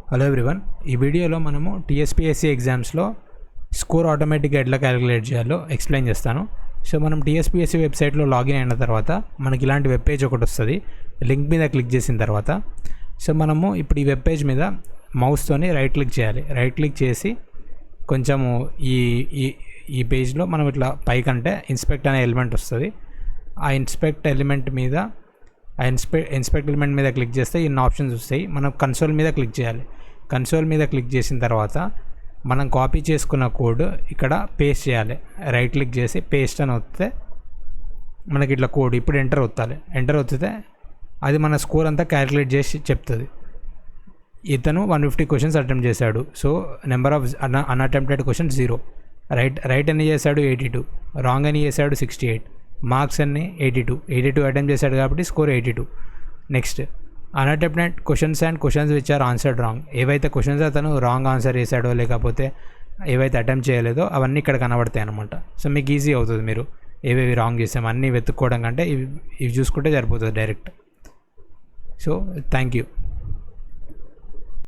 Hello everyone, ఈ వీడియోలో మనము టీఎస్పీఎస్సీ ఎగ్జామ్స్లో స్కోర్ ఆటోమేటిక్గా ఎట్లా క్యాలిక్యులేట్ చేయాలో ఎక్స్ప్లెయిన్ చేస్తాను. సో మనం టీఎస్పీఎస్సీ వెబ్సైట్లో లాగిన్ అయిన తర్వాత మనకి ఇలాంటి వెబ్ పేజ్ ఒకటి వస్తుంది. లింక్ మీద క్లిక్ చేసిన తర్వాత సో మనము ఇప్పుడు ఈ వెబ్ పేజ్ మీద మౌస్తోని రైట్ క్లిక్ చేయాలి. రైట్ క్లిక్ చేసి కొంచెము ఈ ఈ ఈ పేజ్లో మనం ఇట్లా పైకంటే ఇన్స్పెక్ట్ అనే ఎలిమెంట్ వస్తుంది. ఆ ఇన్స్పెక్ట్ ఎలిమెంట్ మీద క్లిక్ చేస్తే ఇన్ని ఆప్షన్స్ వస్తాయి. మనం కన్సోల్ మీద క్లిక్ చేయాలి. కన్సోల్ మీద క్లిక్ చేసిన తర్వాత మనం కాపీ చేసుకున్న కోడ్ ఇక్కడ పేస్ట్ చేయాలి. రైట్ క్లిక్ చేసి పేస్ట్ అని వస్తే మనకి ఇట్లా కోడ్ ఇప్పుడు ఎంటర్ ఒత్తాలి. ఎంటర్ ఒత్తితే అది మన స్కోర్ అంతా క్యాలిక్యులేట్ చేసి చెప్తుంది. ఇతను 150 క్వశ్చన్స్ అటెంప్ట్ చేశాడు. So number of unattempted questions 0. Right అని చేశాడు 82, రాంగ్ అని చేశాడు 68, మార్క్స్ అన్ని 82 అటెంప్ట్ చేశాడు కాబట్టి score 82. Next unattempted questions and questions which are answered wrong. ఏవైతే క్వశ్చన్స్ అతను రాంగ్ ఆన్సర్ చేశాడో లేకపోతే ఏవైతే అటెంప్ట్ చేయలేదో అవన్నీ ఇక్కడ కనబడతాయి అనమాట. సో మీకు ఈజీ అవుతుంది, మీరు ఏవేవి రాంగ్ చేసాము అన్నీ వెతుక్కోవడం కంటే ఇవి చూసుకుంటే సరిపోతుంది డైరెక్ట్. So thank you.